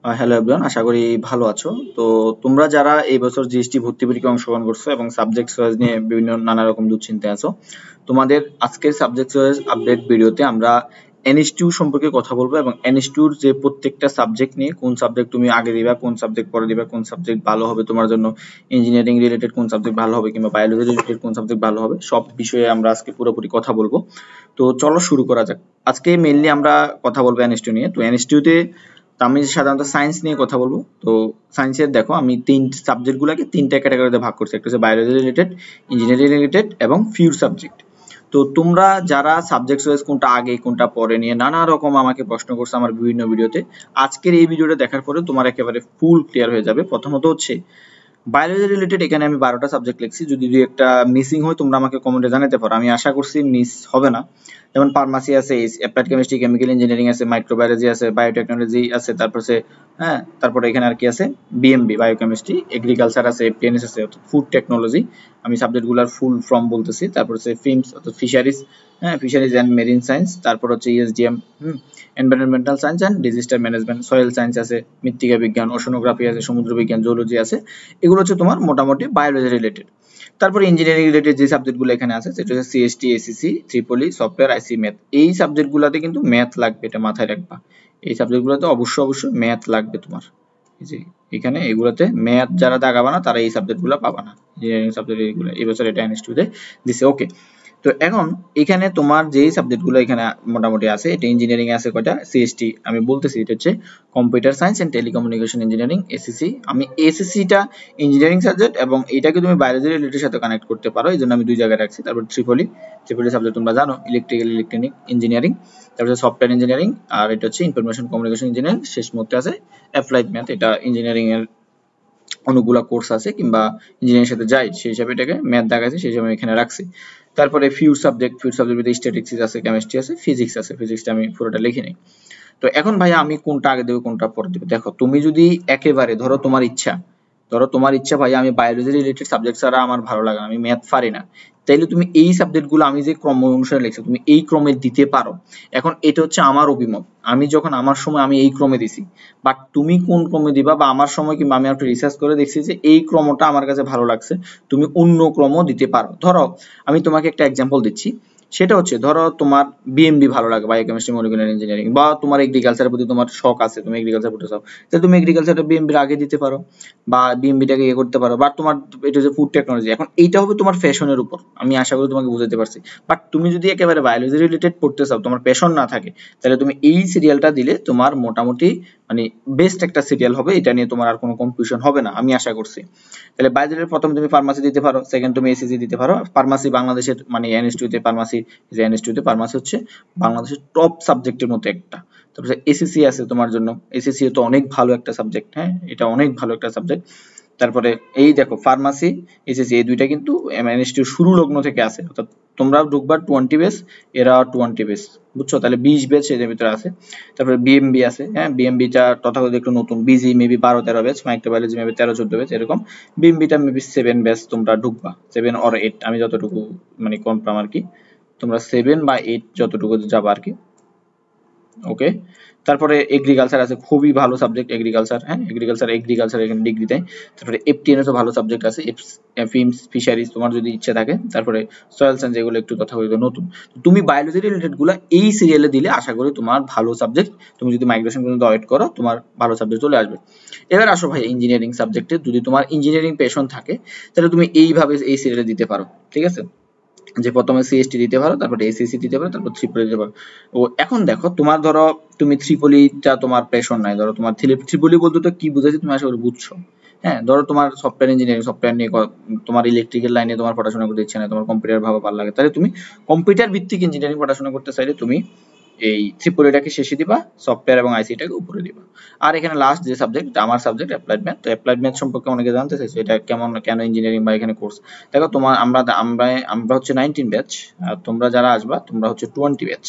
Hello everyone, আশা করি ভালো আছো। তো তোমরা যারা এই বছর জিএসটি ভর্তি পরীক্ষায় অংশগ্রহণ করছো এবং সাবজেক্ট চয়েস নিয়ে বিভিন্ন নানা রকম দুশ্চিন্তায় আছো, তোমাদের আজকের সাবজেক্ট চয়েস আপডেট ভিডিওতে আমরা NH2 সম্পর্কে কথা বলবো এবং NH2 এর যে প্রত্যেকটা সাবজেক্ট নিয়ে কোন সাবজেক্ট তুমি আগে দিবা, কোন সাবজেক্ট পরে দিবা, কোন সাবজেক্ট ভালো হবে তোমার জন্য, ইঞ্জিনিয়ারিং রিলেটেড কোন সাবজেক্ট ভালো হবে কিংবা বায়োলজি রিলেটেড কোন সাবজেক্ট ভালো হবে, সব বিষয়ে আমরা আজকে পুরোপুরি কথা বলবো। তো চলো শুরু করা যাক। আজকে মেইনলি আমরা কথা বলবো NH2 নিয়ে। তো NH2 তে তো আমি সাধারণত সায়েন্স নিয়ে কথা বলবো। তো সায়েন্সের দেখো আমি তিন সাবজেক্টগুলোকে তিনটা ক্যাটাগরিতে ভাগ করছি, একটা হচ্ছে বায়োলজি রিলেটেড, ইঞ্জিনিয়ারিং রিলেটেড এবং ফিউর সাবজেক্ট। তো তোমরা যারা সাবজেক্ট ওয়াইজ কোনটা আগে কোনটা পরে নিয়ে নানা রকম আমাকে প্রশ্ন করছো আমার বিভিন্ন ভিডিওতে, আজকের এই ভিডিওটা দেখার পরে তোমার একেবারে ফুল ক্লিয়ার হয়ে যাবে। প্রথমত হচ্ছে বায়োলজি রিলেটেড, এখানে আমি 12টা সাবজেক্ট লিখছি। যদি দুই একটা মিসিং হয় তোমরা আমাকে কমেন্টে জানাতে পারো, আমি আশা করছি মিস হবে না। যেমন ফার্মাসি আছে, অ্যাপ্লাইড কেমিস্ট্রি, কেমিক্যাল ইঞ্জিনিয়ারিং আছে, মাইক্রোবায়োলজি আছে, বায়োটেকনোলজি আছে, তারপরে এখানে আর কি আছে, বিএমবি বায়োকেমিস্ট্রি, এগ্রিকালচার আছে, এফটিএনএস আছে অর্থাৎ ফুড টেকনোলজি, আমি সাবজেক্টগুলোর ফুল ফর্ম বলতেছি। তারপর হচ্ছে ফিমস অর্থাৎ fisheries, fisheries and marine science, তারপর হচ্ছে ESDM, environmental science and disaster management, soil science আছে, মৃত্তিকা বিজ্ঞান, ওশনোগ্রাফি আছে, সমুদ্র বিজ্ঞান, জুলজি আছে। এগুলো হচ্ছে তোমার মোটামুটি বায়োলজি রিলেটেড। তারপরে ইঞ্জিনিয়ারিং রিলেটেড যে সাবজেক্টগুলো এখানে আছে সেটা হচ্ছে সিএসটি, এসিসি, ট্রিপলি, সফটওয়্যার, আইসি, ম্যাথ। এই সাবজেক্টগুলোতে কিন্তু ম্যাথ লাগবে, এটা মাথায় রাখবা। এই সাবজেক্টগুলোতে অবশ্যই ম্যাথ লাগবে তোমার। এই যে এখানে এগুলোতে ম্যাথ যারা দাগাবা না তারা এই সাবজেক্টগুলো পাবা না। ইঞ্জিনিয়ারিং সাবজেক্ট এগুলো এই বছর এটা ইনস্টিটিউটে দিছে। ওকে, তো এখন এখানে তোমার যেই সাবজেক্টগুলো এখানে মোটামুটি আছে, এটা ইঞ্জিনিয়ারিং এ আছে কয়টা, সিএসটি আমি বলতেছি, এটা হচ্ছে computer science and telecommunication engineering, এসিসি। আমি এসিসি টা ইঞ্জিনিয়ারিং সাবজেক্ট এবং এটাকে তুমি বায়োলজি রিলেটেড সাথে কানেক্ট করতে পারো, এই জন্য আমি দুই জায়গায় রাখছি। তারপর ট্রিপলি সাবজেক্ট তোমরা জানো, ইলেকট্রিক্যাল ইলেকট্রনিক ইঞ্জিনিয়ারিং, তারপর সফটওয়্যার ইঞ্জিনিয়ারিং, আর এটা হচ্ছে ইনফরমেশন কমিউনিকেশন ইঞ্জিনিয়ারিং। শেষ মুহূর্তে আছে অ্যাপ্লাইড ম্যাথ, এটা ইঞ্জিনিয়ারিং এর অনেকগুলা কোর্স আছে কিংবা ইঞ্জিনিয়ারিং সাথে যায় সেই হিসাবে এটাকে ম্যাথ দেখাচ্ছে, সেই হিসাবে আমি এখানে রাখছি। তারপরে ফিউর সাবজেক্ট মধ্যে স্ট্যাটিস্টিক্স আছে, কেমিস্ট্রি আছে, ফিজিক্স আছে। ফিজিক্সটা আমি পুরোটা লিখি নাই। তো এখন ভাইয়া আমি কোনটা আগে দেবো কোনটা পরে দেবো, দেখো তুমি যদি একেবারে ধরো তোমার ইচ্ছা ভাই আমি বায়োলজি রিলেটেড সাবজেক্ট ছাড়া আমার ভালো লাগে না, আমি ম্যাথ পারি না, তাইলে তুমি এই সাবজেক্টগুলো আমি যে ক্রম অনুসারে লিখছি তুমি এই ক্রমে দিতে পারো। এখন এটা হচ্ছে আমার অভিমত, আমি যখন আমার সময় আমি এই ক্রমে দিছি, বাট তুমি কোন ক্রমে দিবা বা আমার সময় কিংবা আমি একটু রিসার্চ করে দেখছি যে এই ক্রমটা আমার কাছে ভালো লাগছে, তুমি অন্য ক্রমও দিতে পারো। ধরো আমি তোমাকে একটা এক্সাম্পল দিচ্ছি, সেটা হচ্ছে ধরো তোমার বিএমবি ভালো লাগে, বায়োকেমিস্ট্রি মলিকুলার ইঞ্জিনিয়ারিং, বা তোমার এগ্রিকালচারের প্রতি তোমার শখ আছে, তুমি এগ্রিকালচার পড়তে চাও, তাহলে তুমি এগ্রিকালচারটা বিএমবির আগে দিতে পারো বা বিএমবিটাকে ইয়ে করতে পারো। বা তোমার এটা হচ্ছে ফুড টেকনোলজি, এখন এইটা হবে তোমার ফ্যাশনের উপর, আমি আশা করি তোমাকে বুঝাতে পারছি। বাট তুমি যদি একেবারে বায়োলজি রিলেটেড পড়তে চাও, তোমার প্যাশন না থাকে, তাহলে তুমি এই সিরিয়ালটা দিলে তোমার মোটামুটি মানে বেস্ট একটা সিরিয়াল হবে, এটা নিয়ে তোমার আর কোনো কনফিউশন হবে না আমি আশা করছি। তাহলে বায়োলজির প্রথম তুমি ফার্মাসি দিতে পারো, সেকেন্ড তুমি এসিসি দিতে পারো। ফার্মাসি বাংলাদেশের মানে NH2 তে ফার্মাসি, যে NH2 তে ফার্মাসি হচ্ছে বাংলাদেশের টপ সাবজেক্টের মধ্যে একটা। তারপরে এসিসি আছে তোমার জন্য, এসিসি তো অনেক ভালো একটা সাবজেক্ট, হ্যাঁ এটা অনেক ভালো একটা সাবজেক্ট। তারপরে এই দেখো ফার্মাসি, এসএসসি এই দুইটা কিন্তু NH2 শুরু লগ্ন থেকে আছে, অর্থাৎ তোমরা ঢুকবা 20 বেস, এরা 20 বেস, বুঝছো, তাহলে 20 বেস এর ভিতরে আছে। তারপরে বিএমবি আছে, হ্যাঁ বিএমবিটা তথাকথিত একটু নতুন, busy maybe 12-13 batch, microbiology maybe 13-14 batch এরকম। বিএমবিটা মেবি 7 ব্যাচ তোমরা ঢুকবা, 7 অর 8 আমি যতটুকু মানে কনফার্ম আর কি, তোমরা 7 বা 8 যতটুকু যাবা আর কি। ওকে, তারপরে এগ্রিকালচার আছে, খুবই ভালো সাবজেক্ট এগ্রিকালচার, হ্যাঁ এগ্রিকালচার এখানে ডিগ্রি দেয়। তারপরে এফটিএনএস ও ভালো সাবজেক্ট আছে, ফিমস ফিশারিজ তোমার যদি ইচ্ছে থাকে। তারপরে সয়েল সায়েন্স, এগুলো একটু তথাকথিত নতুন। তুমি বায়োলজি রিলেটেড গুলো এই সিরিয়ালে দিলে আশা করি তোমার ভালো সাবজেক্ট, তুমি যদি মাইগ্রেশন পর্যন্ত ওয়েট করো তোমার ভালো সাবজেক্ট চলে আসবে। এবার আসো ভাই ইঞ্জিনিয়ারিং সাবজেক্টে, যদি তোমার ইঞ্জিনিয়ারিং প্যাশন থাকে তাহলে তুমি এইভাবে এই সিরিয়ালে দিতে পারো, ঠিক আছে, যে প্রথমে সিএসটি দিতে পারো, তারপরে এসিসি দিতে পারো, তারপর ট্রিপলি দিতে পারো। ও এখন দেখো তোমার ধরো তুমি ট্রিপলিটা তোমার প্যাশন নাই, ধরো তোমার ট্রিপলি বলতে তো কি বুঝাচ্ছি তুমি আশা করি বুঝছো। হ্যাঁ ধরো তোমার সফটওয়্যার ইঞ্জিনিয়ারিং, সফটওয়্যার নিয়ে তোমার ইলেকট্রিক্যাল লাইনে তোমার পড়াশোনা করতে ইচ্ছে না, তোমার কম্পিউটার ভালো লাগে, তাহলে তুমি কম্পিউটার ভিত্তিক ইঞ্জিনিয়ারিং পড়াশোনা করতে চাইলে তুমি এই ট্রিপলিটাকে শেষে দিবা, সফটওয়্যার এবং আইসিটাকে উপরে দিবা। আর এখানে লাস্ট যে সাবজেক্ট, আমার সাবজেক্ট অ্যাপ্লাইড ম্যাথ। তো অ্যাপ্লাইড ম্যাথ সম্পর্কে অনেকে জানতে চাইছে এটা কেমন, কেন ইঞ্জিনিয়ারিং বা এখানে কোর্স। দেখো তোমার আমরা হচ্ছে 19 ব্যাচ, আর তোমরা যারা আসবা তোমরা হচ্ছে 20 ব্যাচ,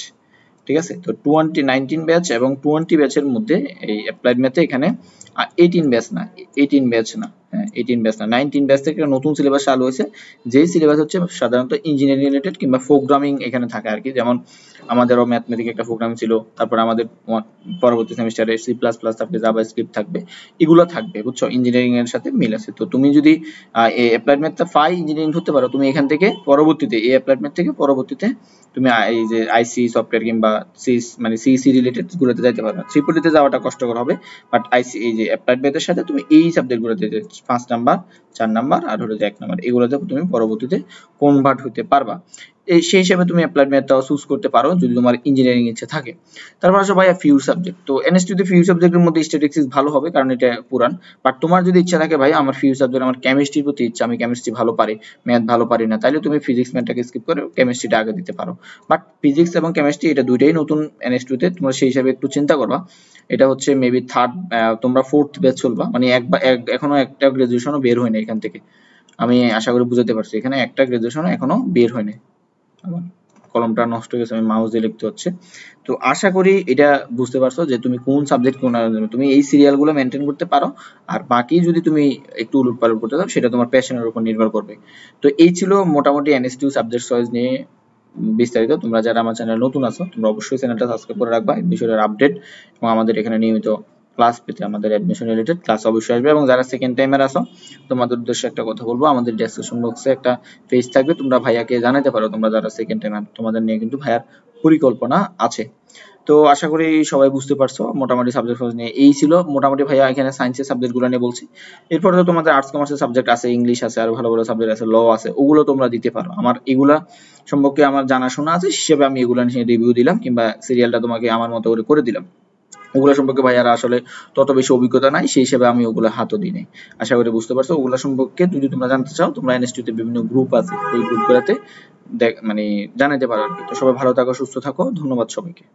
ঠিক আছে। তো 19 ব্যাচ এবং 20 ব্যাচের মধ্যে এই অ্যাপ্লাইড ম্যাথে এখানে 18 ব্যাচ না, 18 ব্যাচ না, 18 ব্যাচ না, 19 ব্যাচ থেকে নতুন সিলেবাস চালু হয়েছে, যেই সিলেবাস হচ্ছে সাধারণত ইঞ্জিনিয়ারিং রিলেটেড কিংবা প্রোগ্রামিং এখানে থাকে আর কি। যেমন আমাদেরও ম্যাথমেটিক্স একটা প্রোগ্রাম ছিল, তারপর আমাদের পরবর্তী সেমিস্টারে সি প্লাস প্লাস থাকবে, জাভা স্ক্রিপ্ট থাকবে, এগুলো থাকবে, বুঝছো, ইঞ্জিনিয়ারিং এর সাথে মিল আছে। তো তুমি যদি অ্যাপ্লাইড ম্যাথটা ফাই ইঞ্জিনিয়ারিং ধরতে পারো, তুমি এখান থেকে পরবর্তীতে এই অ্যাপ্লাইড ম্যাথ থেকে পরবর্তীতে তুমি এই যে আইসি সফটওয়্যার কিংবা সিস মানে সিসি রিলেটেড গুলোতে যাইতে পারো। ট্রিপলিতে যাওয়াটা কষ্টকর হবে, বাট আইসি এই যে অ্যাপ্লাইড ম্যাথের সাথে তুমি এই সাবজেক্ট গুলোতে 5 নাম্বার 4 নাম্বার আর হলো যে 1 নাম্বার এগুলোতে তুমি পরবর্তীতে কনভার্ট হতে পারবা। সেই হিসাবে তুমি অ্যাপ্লাইড ম্যাথটাও চুজ করতে পারো যদি তোমার ইঞ্জিনিয়ারিং ইচ্ছা থাকে। তারপর আসো ভাইয়া ফিউ সাবজেক্ট। তো এনএসটিতে ফিউ সাবজেক্টের মধ্যে স্ট্যাটিস্টিক্স ভালো হবে কারণ এটা পুরান, বাট তোমার যদি ইচ্ছা থাকে ভাই আমার ফিউ সাবজেক্ট, আমার কেমিস্ট্রির প্রতি ইচ্ছা, আমি কেমিস্ট্রি ভালো পারি, ম্যাথ ভালো পারি না, তাহলে তুমি ফিজিক্স ম্যাথটাকে স্কিপ করে কেমিস্ট্রিটা আগে দিতে পারো। বাট ফিজিক্স এবং কেমিস্ট্রি এটা দুইটাই নতুন এনএসটিতে, তোমরা সেই হিসাবে একটু চিন্তা করবা। এটা হচ্ছে মেবি থার্ড, তোমরা ফোর্থ ব্যাচ চলবা, মানে এখনো একটা গ্রাজুয়েশনও বের হয়নি এখান থেকে, আমি আশা করি বুঝাতে পারছি, এখানে একটা গ্রাজুয়েশনও এখনো বের হয়নি। আমার কলমটা নষ্ট হয়ে গেছে, আমি মাউস দিয়ে লিখতে হচ্ছে। তো আশা করি এটা বুঝতে পারছো যে তুমি কোন সাবজেক্ট কোন, তুমি এই সিরিয়ালগুলো মেনটেন করতে পারো, আর বাকি যদি তুমি একটু উলটপালট করতে চাও সেটা তোমার প্যাশনের উপর নির্ভর করবে। তো এই ছিল মোটামুটি এনএসটিউ সাবজেক্ট চয়েস নিয়ে বিস্তারিত। তোমরা যারা আমার চ্যানেলে নতুন আছো তোমরা অবশ্যই চ্যানেলটা সাবস্ক্রাইব করে রাখবা এই বিষয়ের আপডেট, এবং আমাদের এখানে নিয়মিত ক্লাস পেতে আমাদের অ্যাডমিশন রিলেটেড ক্লাস অবশ্যই আসবে। এবং যারা সেকেন্ড টাইমার আছো তোমাদের উদ্দেশ্যে একটা কথা বলবো, আমাদের ডেসক্রিপশন বক্সে একটা পেজ থাকবে, তোমরা ভাইয়াকে জানাতে পারো তোমরা যারা সেকেন্ড টাইমার, তোমাদের নিয়ে কিন্তু ভাইয়ার পরিকল্পনা আছে। তো আশা করি সবাই বুঝতে পারছো মোটামুটি সাবজেক্ট নিয়ে এই ছিল মোটামুটি ভাইয়া এখানে সায়েন্সের সাবজেক্টগুলো নিয়ে বলছি। এরপরে তো তোমাদের আর্টস কমার্সের সাবজেক্ট আছে, ইংলিশ আছে, আর ভালো ভালো সাবজেক্ট আছে, ল আছে, ওগুলো তোমরা দিতে পারো। আমার এগুলা সম্পর্কে আমার জানাশোনা আছে হিসেবে আমি এগুলা নিয়ে রিভিউ দিলাম কিংবা সিরিয়ালটা তোমাকে আমার মতো করে দিলাম। ওগুলা সম্পর্কে ভাইয়ারা আসলে তত বেশি অভিজ্ঞতা নাই, সেই হিসেবে আমি ওগুলা হাতও দিই নাই। আশা করি বুঝতে পারছো। ওগুলা সম্পর্কে যদি তোমরা জানতে চাও তোমরা এনএসটিউতে বিভিন্ন গ্রুপ আছে, ওই গ্রুপগুলোতে মানে জানাতে পারো আর কি। তো সবাই ভালো থাকো, সুস্থ থাকো, ধন্যবাদ সবাইকে।